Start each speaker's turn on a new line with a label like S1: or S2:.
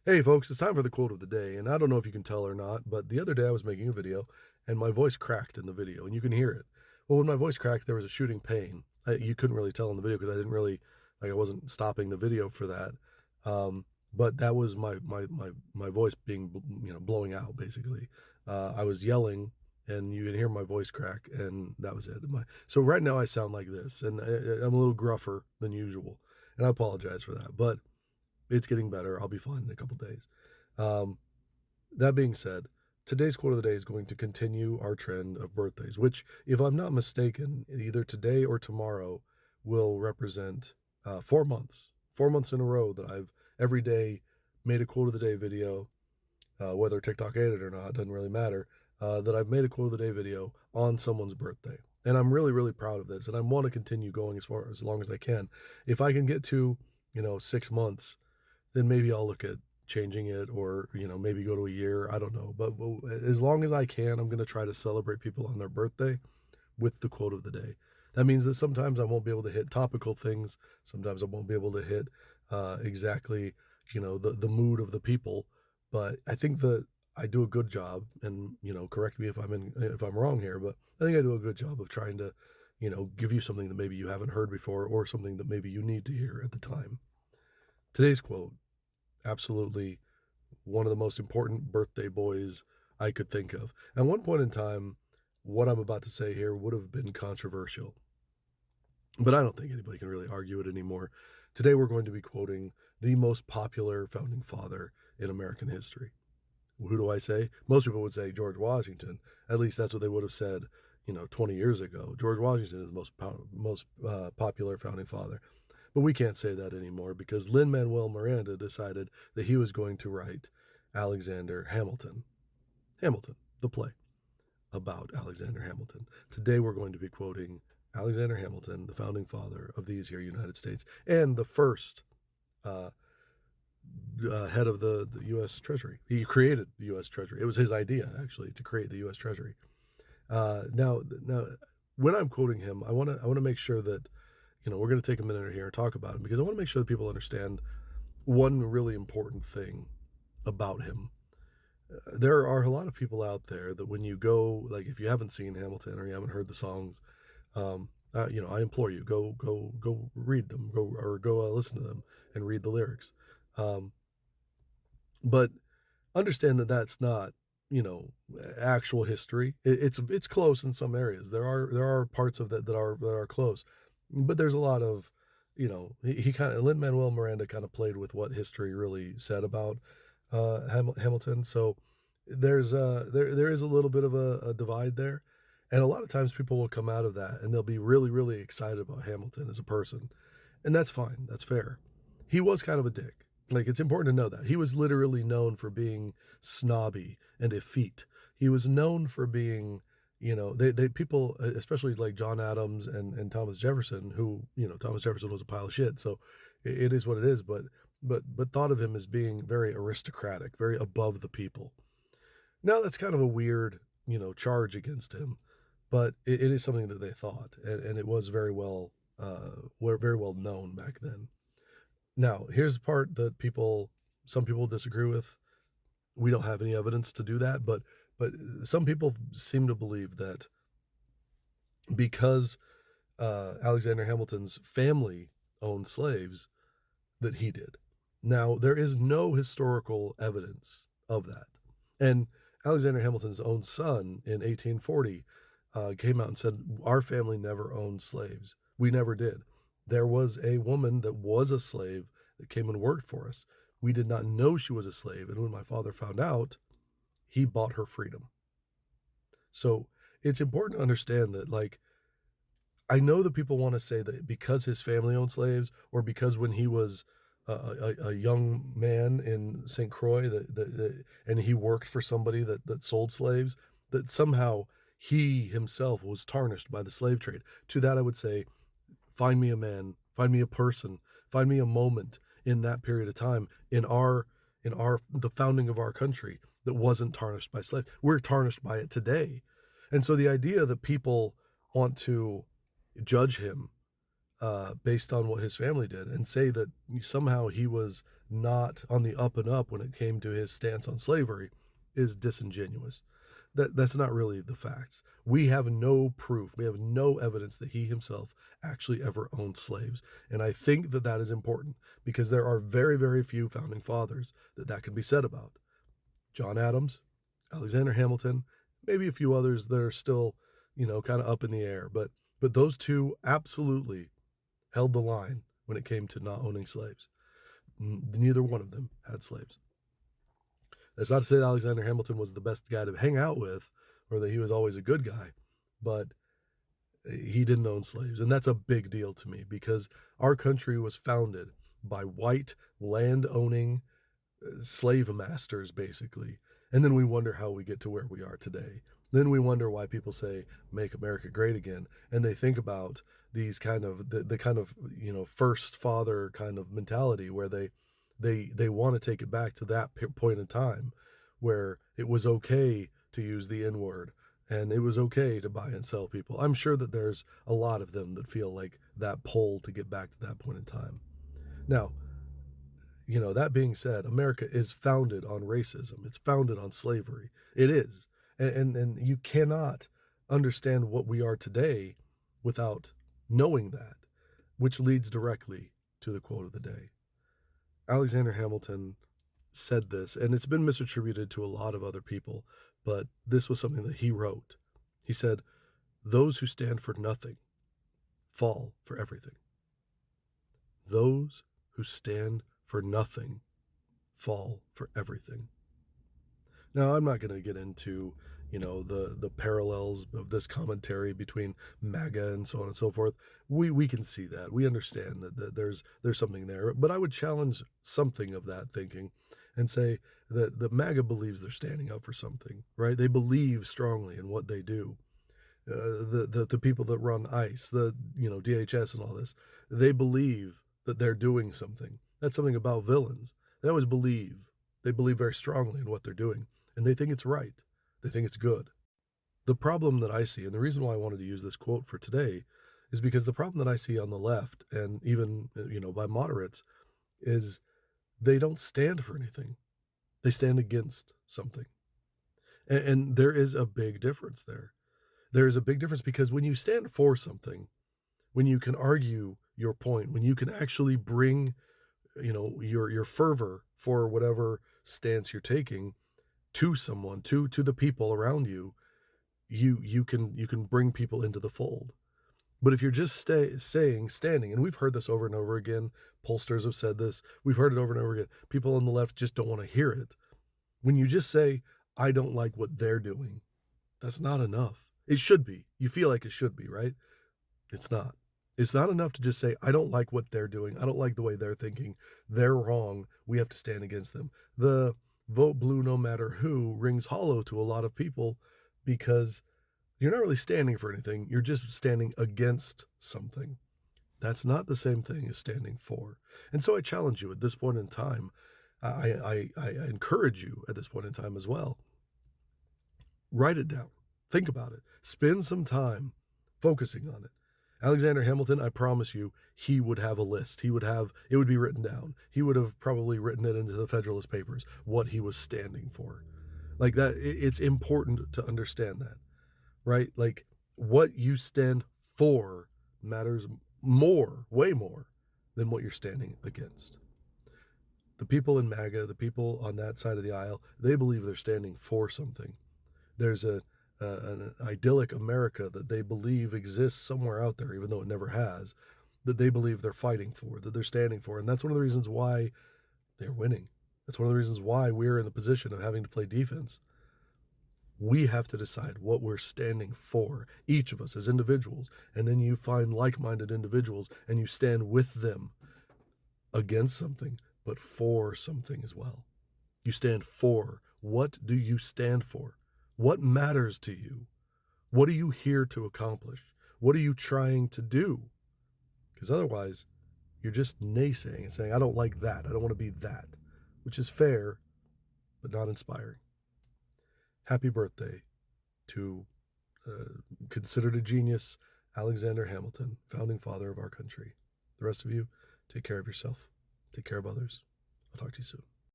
S1: Hey folks, it's time for the quote of the day, and I don't know if you can tell or not, but the other day I was making a video and my voice cracked in the video, and you can hear it. Well, when my voice cracked, there was a shooting pain. You couldn't really tell in the video because I didn't really I wasn't stopping the video for that. But that was my voice being blowing out basically. I was yelling, and you can hear my voice crack, and that was it. So right now I sound like this, and I'm a little gruffer than usual, and I apologize for that, but it's getting better. I'll be fine in a couple days. Um, that being said, today's quote of the day is going to continue our trend of birthdays, which, if I'm not mistaken, either today or tomorrow will represent 4 months, 4 months in a row that I've every day made a quote of the day video, whether TikTok ate it or not, doesn't really matter. That I've made a quote of the day video on someone's birthday. And I'm really, really proud of this. And I want to continue going as long as I can. If I can get to, 6 months, then maybe I'll look at changing it or, maybe go to a year. I don't know. But as long as I can, I'm going to try to celebrate people on their birthday with the quote of the day. That means that sometimes I won't be able to hit topical things. Sometimes I won't be able to hit exactly, the mood of the people. But I think that I do a good job, and correct me if I'm wrong here, but I think I do a good job of trying to, give you something that maybe you haven't heard before, or something that maybe you need to hear at the time. Today's quote, absolutely one of the most important birthday boys I could think of. At one point in time, what I'm about to say here would have been controversial, but I don't think anybody can really argue it anymore. Today, we're going to be quoting the most popular founding father in American history. Who do I say? Most people would say George Washington. At least that's what they would have said, 20 years ago. George Washington is the most popular founding father. But we can't say that anymore because Lin-Manuel Miranda decided that he was going to write Alexander Hamilton. Hamilton, the play about Alexander Hamilton. Today we're going to be quoting Alexander Hamilton, the founding father of these here United States, and the first uh, head of the U.S. Treasury. He created the U.S. Treasury. It was his idea, actually, to create the U.S. Treasury. Now, when I'm quoting him, I want to make sure that we're going to take a minute here and talk about him because I want to make sure that people understand one really important thing about him. There are a lot of people out there that when you go, like if you haven't seen Hamilton or you haven't heard the songs, I implore you go read them, go listen to them and read the lyrics. Um, but understand that that's not actual history. It's close in some areas. There are parts of that are close, but there's a lot of he kind of Lin Manuel Miranda kind of played with what history really said about Hamilton. So there is a little bit of a divide there, and a lot of times people will come out of that and they'll be really really excited about Hamilton as a person, and that's fine. That's fair. He was kind of a dick. Like, it's important to know that. He was literally known for being snobby and effete. He was known for being, they people, especially like John Adams and Thomas Jefferson, who, Thomas Jefferson was a pile of shit. So it is what it is. But thought of him as being very aristocratic, very above the people. Now that's kind of a weird, charge against him, but it is something that they thought, and it was very well known back then. Now, here's the part that some people disagree with. We don't have any evidence to do that, but some people seem to believe that because Alexander Hamilton's family owned slaves, that he did. Now, there is no historical evidence of that. And Alexander Hamilton's own son in 1840 came out and said, "Our family never owned slaves. We never did. There was a woman that was a slave that came and worked for us. We did not know she was a slave. And when my father found out, he bought her freedom." So it's important to understand that, like, I know that people want to say that because his family owned slaves, or because when he was a young man in St. Croix, and he worked for somebody that sold slaves, that somehow he himself was tarnished by the slave trade. To that, I would say, find me a man, find me a person, find me a moment in that period of time in our the founding of our country that wasn't tarnished by slaves. We're tarnished by it today. And so the idea that people want to judge him based on what his family did, and say that somehow he was not on the up and up when it came to his stance on slavery is disingenuous. That's not really the facts. We have no proof. We have no evidence that he himself actually ever owned slaves. And I think that that is important because there are very, very few founding fathers that can be said about. John Adams, Alexander Hamilton, maybe a few others that are still, kind of up in the air, but those two absolutely held the line when it came to not owning slaves. Neither one of them had slaves. That's not to say that Alexander Hamilton was the best guy to hang out with or that he was always a good guy, but he didn't own slaves. And that's a big deal to me because our country was founded by white land owning slave masters, basically. And then we wonder how we get to where we are today. Then we wonder why people say make America great again, and they think about these kind of the kind of first father kind of mentality where they want to take it back to that point in time where it was okay to use the N word and it was okay to buy and sell people. I'm sure that there's a lot of them that feel like that pull to get back to that point in time. Now, that being said, America is founded on racism. It's founded on slavery. It is. And you cannot understand what we are today without knowing that, which leads directly to the quote of the day. Alexander Hamilton said this, and it's been misattributed to a lot of other people, but this was something that he wrote. He said, "Those who stand for nothing fall for everything. Those who stand for nothing fall for everything." Now, I'm not going to get into, the parallels of this commentary between MAGA and so on and so forth. We can see that. We understand that there's something there. But I would challenge something of that thinking and say that the MAGA believes they're standing up for something, right? They believe strongly in what they do. The people that run ICE, DHS and all this, they believe that they're doing something. That's something about villains. They always believe. They believe very strongly in what they're doing, and they think it's right. They think it's good. The problem that I see, and the reason why I wanted to use this quote for today, is because the problem that I see on the left, and even, by moderates, is they don't stand for anything. They stand against something. And there is a big difference there. There is a big difference because when you stand for something, when you can argue your point, when you can actually bring your fervor for whatever stance you're taking to someone, to the people around you, you can bring people into the fold. But if you're just standing, and we've heard this over and over again, pollsters have said this, we've heard it over and over again, people on the left just don't want to hear it. When you just say, I don't like what they're doing, that's not enough. It should be. You feel like it should be, right? It's not. It's not enough to just say, I don't like what they're doing. I don't like the way they're thinking. They're wrong. We have to stand against them. The vote blue no matter who rings hollow to a lot of people because you're not really standing for anything. You're just standing against something. That's not the same thing as standing for. And so I challenge you at this point in time. I encourage you at this point in time as well. Write it down. Think about it. Spend some time focusing on it. Alexander Hamilton, I promise you, he would have a list. It would be written down. He would have probably written it into the Federalist Papers, what he was standing for. Like that, it's important to understand that, right? Like what you stand for matters more, way more than what you're standing against. The people in MAGA, the people on that side of the aisle, they believe they're standing for something. There's an idyllic America that they believe exists somewhere out there, even though it never has, that they believe they're fighting for, that they're standing for. And that's one of the reasons why they're winning. That's one of the reasons why we're in the position of having to play defense. We have to decide what we're standing for, each of us as individuals. And then you find like-minded individuals and you stand with them against something, but for something as well. You stand for. What do you stand for? What matters to you? What are you here to accomplish? What are you trying to do? Because otherwise, you're just naysaying and saying, I don't like that. I don't want to be that, which is fair, but not inspiring. Happy birthday to Considered a Genius Alexander Hamilton, founding father of our country. The rest of you, take care of yourself. Take care of others. I'll talk to you soon.